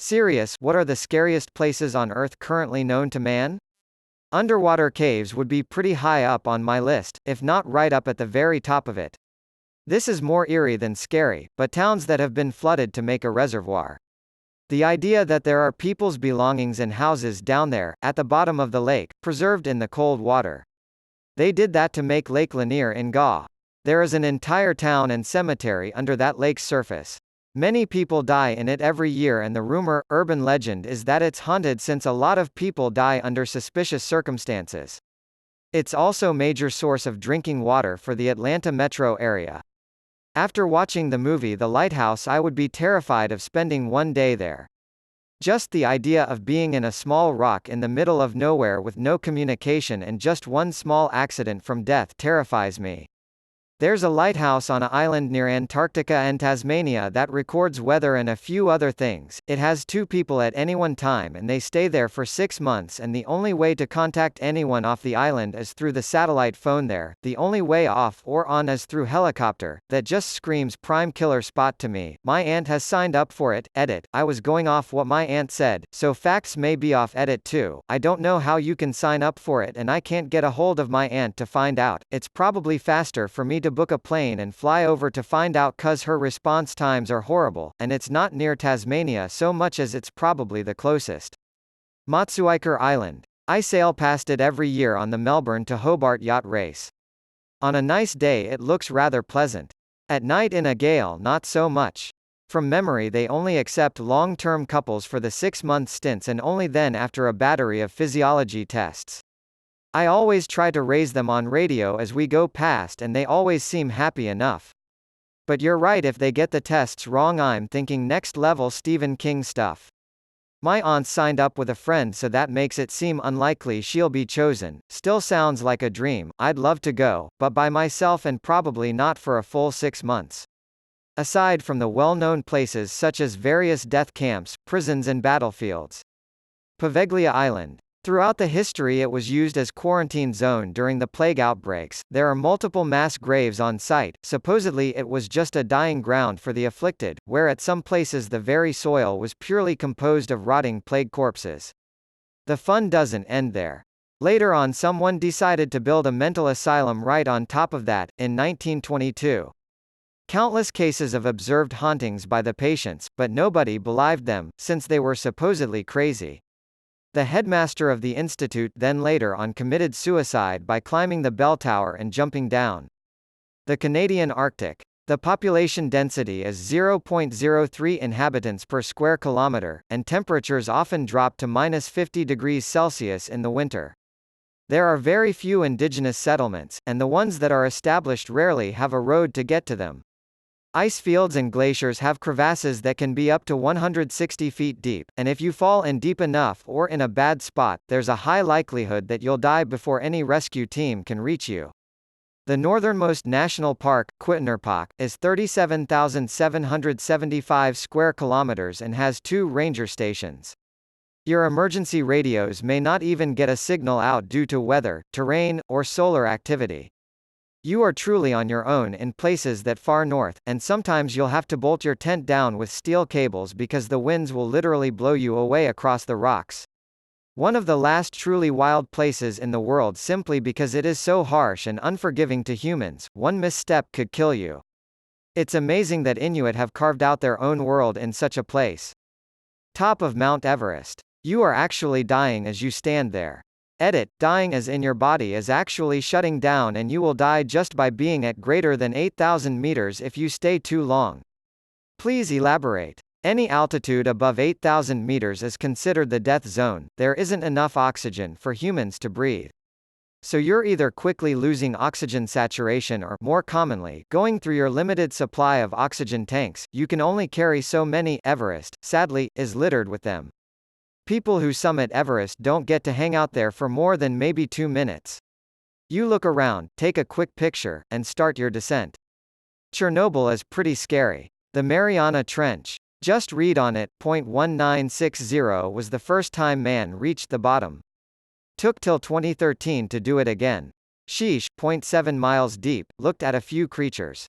Serious, what are the scariest places on Earth currently known to man? Underwater caves would be pretty high up on my list, if not right up at the very top of it. This is more eerie than scary, but towns that have been flooded to make a reservoir. The idea that there are people's belongings and houses down there, at the bottom of the lake, preserved in the cold water. They did that to make Lake Lanier in Gaw. There is an entire town and cemetery under that lake's surface. Many people die in it every year, and the rumor, urban legend, is that it's haunted since a lot of people die under suspicious circumstances. It's also a major source of drinking water for the Atlanta metro area. After watching the movie The Lighthouse, I would be terrified of spending one day there. Just the idea of being in a small rock in the middle of nowhere with no communication and just one small accident from death terrifies me. There's a lighthouse on an island near Antarctica and Tasmania that records weather and a few other things. It has 2 people at any one time, and they stay there for 6 months, and the only way to contact anyone off the island is through the satellite phone there. The only way off or on is through helicopter. That just screams prime killer spot to me. My aunt has signed up for it. Edit. I was going off what my aunt said, so facts may be off edit too. I don't know how you can sign up for it, and I can't get a hold of my aunt to find out. It's probably faster for me to book a plane and fly over to find out, cause her response times are horrible, and it's not near Tasmania so much as it's probably the closest. Matsuiker Island. I sail past it every year on the Melbourne to Hobart yacht race. On a nice day it looks rather pleasant. At night in a gale not so much. From memory they only accept long-term couples for the 6-month stints, and only then after a battery of physiology tests. I always try to raise them on radio as we go past, and they always seem happy enough. But you're right, if they get the tests wrong I'm thinking next level Stephen King stuff. My aunt signed up with a friend, so that makes it seem unlikely she'll be chosen. Still sounds like a dream. I'd love to go, but by myself, and probably not for a full 6 months. Aside from the well-known places such as various death camps, prisons and battlefields. Poveglia Island. Throughout the history it was used as quarantine zone during the plague outbreaks. There are multiple mass graves on site. Supposedly it was just a dying ground for the afflicted, where at some places the very soil was purely composed of rotting plague corpses. The fun doesn't end there. Later on someone decided to build a mental asylum right on top of that, in 1922. Countless cases of observed hauntings by the patients, but nobody believed them, since they were supposedly crazy. The headmaster of the institute then later on committed suicide by climbing the bell tower and jumping down. The Canadian Arctic. The population density is 0.03 inhabitants per square kilometre, and temperatures often drop to -50 degrees Celsius in the winter. There are very few indigenous settlements, and the ones that are established rarely have a road to get to them. Ice fields and glaciers have crevasses that can be up to 160 feet deep, and if you fall in deep enough or in a bad spot, there's a high likelihood that you'll die before any rescue team can reach you. The northernmost national park, Quitnerpak, is 37,775 square kilometers and has 2 ranger stations. Your emergency radios may not even get a signal out due to weather, terrain, or solar activity. You are truly on your own in places that far north, and sometimes you'll have to bolt your tent down with steel cables because the winds will literally blow you away across the rocks. One of the last truly wild places in the world simply because it is so harsh and unforgiving to humans. One misstep could kill you. It's amazing that Inuit have carved out their own world in such a place. Top of Mount Everest. You are actually dying as you stand there. Edit. Dying as in your body is actually shutting down, and you will die just by being at greater than 8,000 meters if you stay too long. Please elaborate. Any altitude above 8,000 meters is considered the death zone. There isn't enough oxygen for humans to breathe. So you're either quickly losing oxygen saturation or, more commonly, going through your limited supply of oxygen tanks. You can only carry so many. Everest, sadly, is littered with them. People who summit Everest don't get to hang out there for more than maybe 2 minutes. You look around, take a quick picture, and start your descent. Chernobyl is pretty scary. The Mariana Trench. Just read on it. 1960 was the first time man reached the bottom. Took till 2013 to do it again. Sheesh. 0.7 miles deep, looked at a few creatures.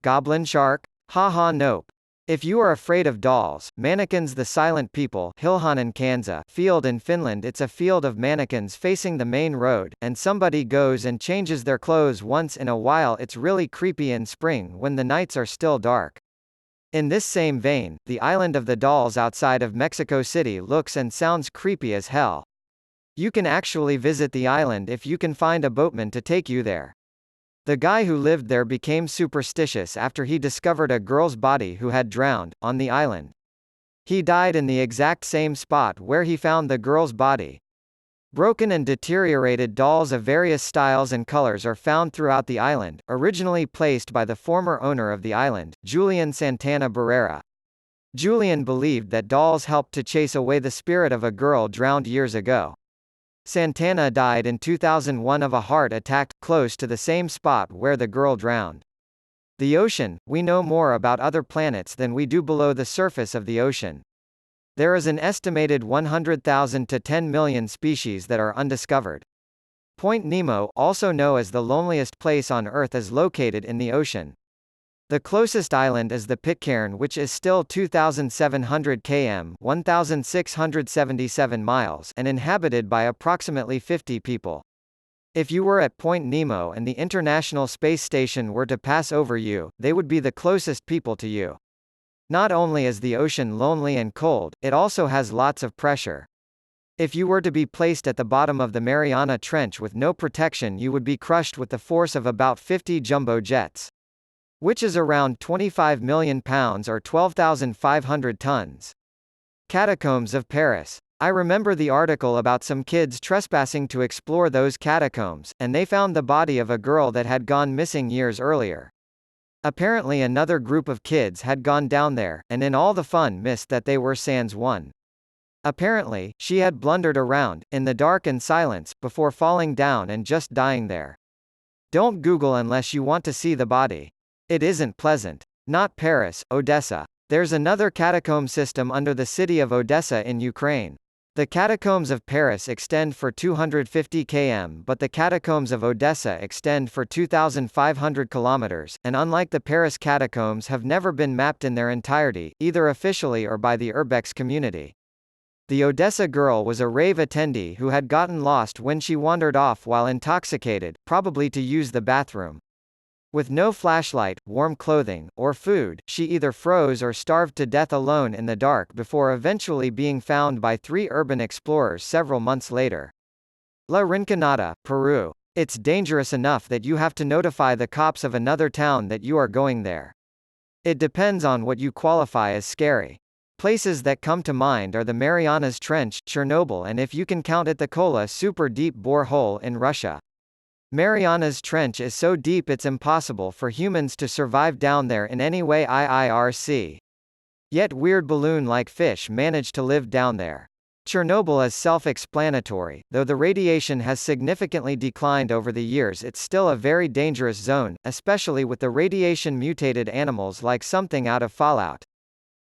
Goblin shark? Haha, nope. If you are afraid of dolls, mannequins the silent people Hilhanen Kansa field in Finland. It's a field of mannequins facing the main road, and somebody goes and changes their clothes once in a while. It's really creepy in spring when the nights are still dark. In this same vein, the island of the dolls outside of Mexico City looks and sounds creepy as hell. You can actually visit the island if you can find a boatman to take you there. The guy who lived there became superstitious after he discovered a girl's body who had drowned on the island. He died in the exact same spot where he found the girl's body. Broken and deteriorated dolls of various styles and colors are found throughout the island, originally placed by the former owner of the island, Julian Santana Barrera. Julian believed that dolls helped to chase away the spirit of a girl drowned years ago. Santana died in 2001 of a heart attack, close to the same spot where the girl drowned. The ocean, we know more about other planets than we do below the surface of the ocean. There is an estimated 100,000 to 10 million species that are undiscovered. Point Nemo, also known as the loneliest place on Earth, is located in the ocean. The closest island is the Pitcairn, which is still 2,700 km (1,677 miles) and inhabited by approximately 50 people. If you were at Point Nemo and the International Space Station were to pass over you, they would be the closest people to you. Not only is the ocean lonely and cold, it also has lots of pressure. If you were to be placed at the bottom of the Mariana Trench with no protection, you would be crushed with the force of about 50 jumbo jets, which is around 25 million pounds or 12,500 tons. Catacombs of Paris. I remember the article about some kids trespassing to explore those catacombs, and they found the body of a girl that had gone missing years earlier. Apparently another group of kids had gone down there, and in all the fun missed that they were sans one. Apparently, she had blundered around, in the dark and silence, before falling down and just dying there. Don't Google unless you want to see the body. It isn't pleasant. Not Paris, Odessa. There's another catacomb system under the city of Odessa in Ukraine. The catacombs of Paris extend for 250 km, but the catacombs of Odessa extend for 2,500 kilometers, and unlike the Paris catacombs have never been mapped in their entirety, either officially or by the urbex community. The Odessa girl was a rave attendee who had gotten lost when she wandered off while intoxicated, probably to use the bathroom. With no flashlight, warm clothing, or food, she either froze or starved to death alone in the dark before eventually being found by 3 urban explorers several months later. La Rinconada, Peru. It's dangerous enough that you have to notify the cops of another town that you are going there. It depends on what you qualify as scary. Places that come to mind are the Marianas Trench, Chernobyl, and if you can count it, the Kola super deep bore hole in Russia. Marianas Trench is so deep it's impossible for humans to survive down there in any way IIRC. Yet weird balloon-like fish manage to live down there. Chernobyl is self-explanatory, though the radiation has significantly declined over the years. It's still a very dangerous zone, especially with the radiation-mutated animals like something out of Fallout.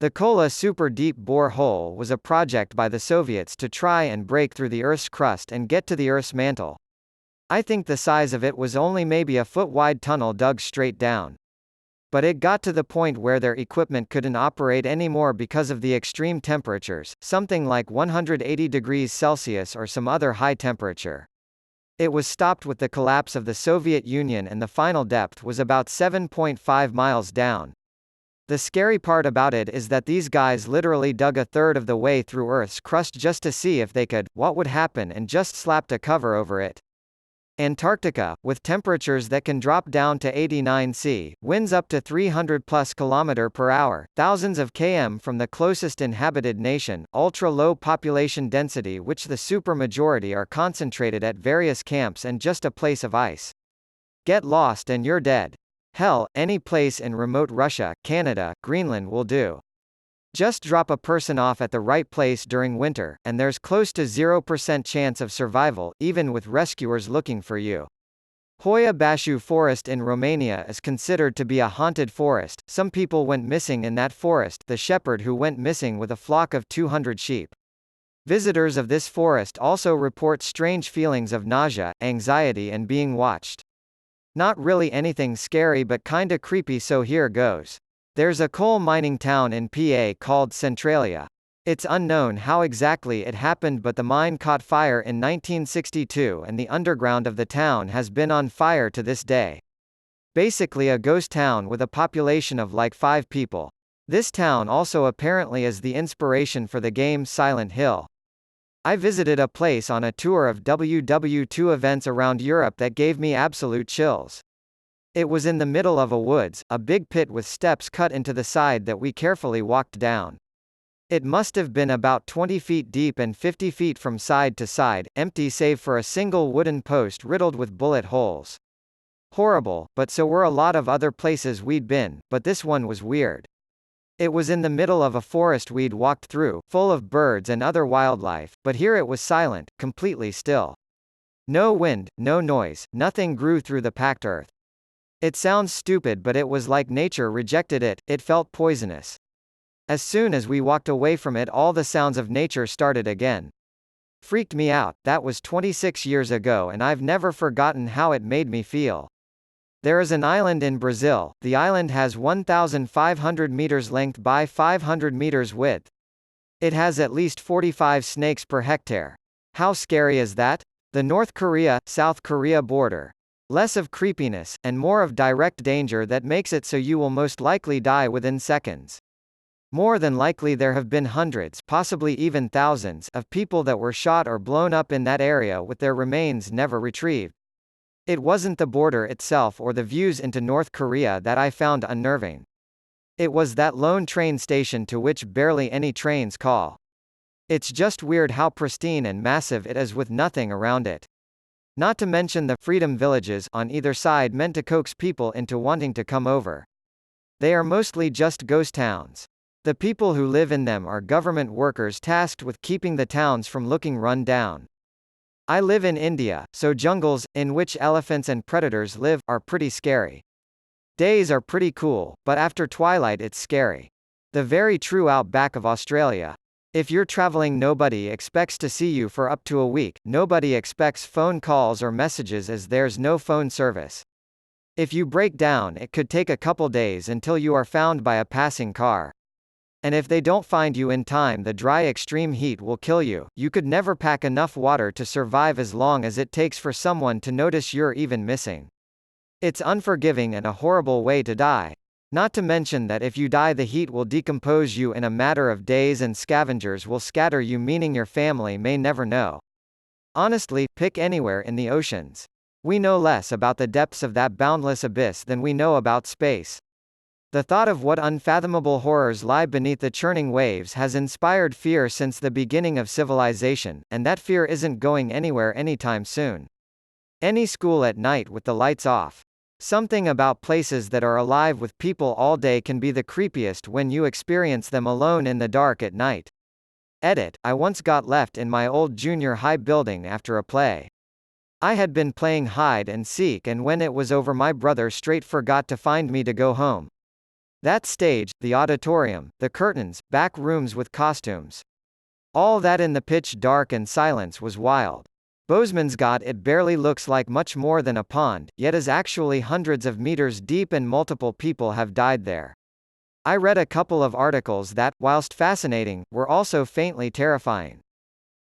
The Kola super deep bore hole was a project by the Soviets to try and break through the Earth's crust and get to the Earth's mantle. I think the size of it was only maybe a foot-wide tunnel dug straight down. But it got to the point where their equipment couldn't operate anymore because of the extreme temperatures, something like 180 degrees Celsius or some other high temperature. It was stopped with the collapse of the Soviet Union, and the final depth was about 7.5 miles down. The scary part about it is that these guys literally dug a third of the way through Earth's crust just to see if they could, what would happen, and just slapped a cover over it. Antarctica, with temperatures that can drop down to 89 C, winds up to 300 plus km per hour, thousands of km from the closest inhabited nation, ultra-low population density, which the supermajority are concentrated at various camps, and just a place of ice. Get lost and you're dead. Hell, any place in remote Russia, Canada, Greenland will do. Just drop a person off at the right place during winter, and there's close to 0% chance of survival, even with rescuers looking for you. Hoia Bashu Forest in Romania is considered to be a haunted forest. Some people went missing in that forest, the shepherd who went missing with a flock of 200 sheep. Visitors of this forest also report strange feelings of nausea, anxiety, and being watched. Not really anything scary but kinda creepy, so here goes. There's a coal mining town in PA called Centralia. It's unknown how exactly it happened, but the mine caught fire in 1962 and the underground of the town has been on fire to this day. Basically a ghost town with a population of like 5 people. This town also apparently is the inspiration for the game Silent Hill. I visited a place on a tour of WW2 events around Europe that gave me absolute chills. It was in the middle of a woods, a big pit with steps cut into the side that we carefully walked down. It must have been about 20 feet deep and 50 feet from side to side, empty save for a single wooden post riddled with bullet holes. Horrible, but so were a lot of other places we'd been, but this one was weird. It was in the middle of a forest we'd walked through, full of birds and other wildlife, but here it was silent, completely still. No wind, no noise, nothing grew through the packed earth. It sounds stupid, but it was like nature rejected it, it felt poisonous. As soon as we walked away from it, all the sounds of nature started again. Freaked me out. That was 26 years ago and I've never forgotten how it made me feel. There is an island in Brazil. The island has 1,500 meters length by 500 meters width. It has at least 45 snakes per hectare. How scary is that? The North Korea-South Korea border. Less of creepiness, and more of direct danger that makes it so you will most likely die within seconds. More than likely there have been hundreds, possibly even thousands, of people that were shot or blown up in that area with their remains never retrieved. It wasn't the border itself or the views into North Korea that I found unnerving. It was that lone train station to which barely any trains call. It's just weird how pristine and massive it is with nothing around it. Not to mention the freedom villages on either side meant to coax people into wanting to come over. They are mostly just ghost towns. The people who live in them are government workers tasked with keeping the towns from looking run down. I live in India, so jungles, in which elephants and predators live, are pretty scary. Days are pretty cool, but after twilight it's scary. The very true outback of Australia. If you're traveling, nobody expects to see you for up to a week, nobody expects phone calls or messages as there's no phone service. If you break down, it could take a couple days until you are found by a passing car. And if they don't find you in time, the dry extreme heat will kill you. You could never pack enough water to survive as long as it takes for someone to notice you're even missing. It's unforgiving and a horrible way to die. Not to mention that if you die, the heat will decompose you in a matter of days and scavengers will scatter you, meaning your family may never know. Honestly, pick anywhere in the oceans. We know less about the depths of that boundless abyss than we know about space. The thought of what unfathomable horrors lie beneath the churning waves has inspired fear since the beginning of civilization, and that fear isn't going anywhere anytime soon. Any school at night with the lights off. Something about places that are alive with people all day can be the creepiest when you experience them alone in the dark at night. Edit: I once got left in my old junior high building after a play. I had been playing hide and seek, and when it was over, my brother straight forgot to find me to go home. That stage, the auditorium, the curtains, back rooms with costumes. All that in the pitch dark and silence was wild. Bozeman's it barely looks like much more than a pond, yet is actually hundreds of meters deep and multiple people have died there. I read a couple of articles that, whilst fascinating, were also faintly terrifying.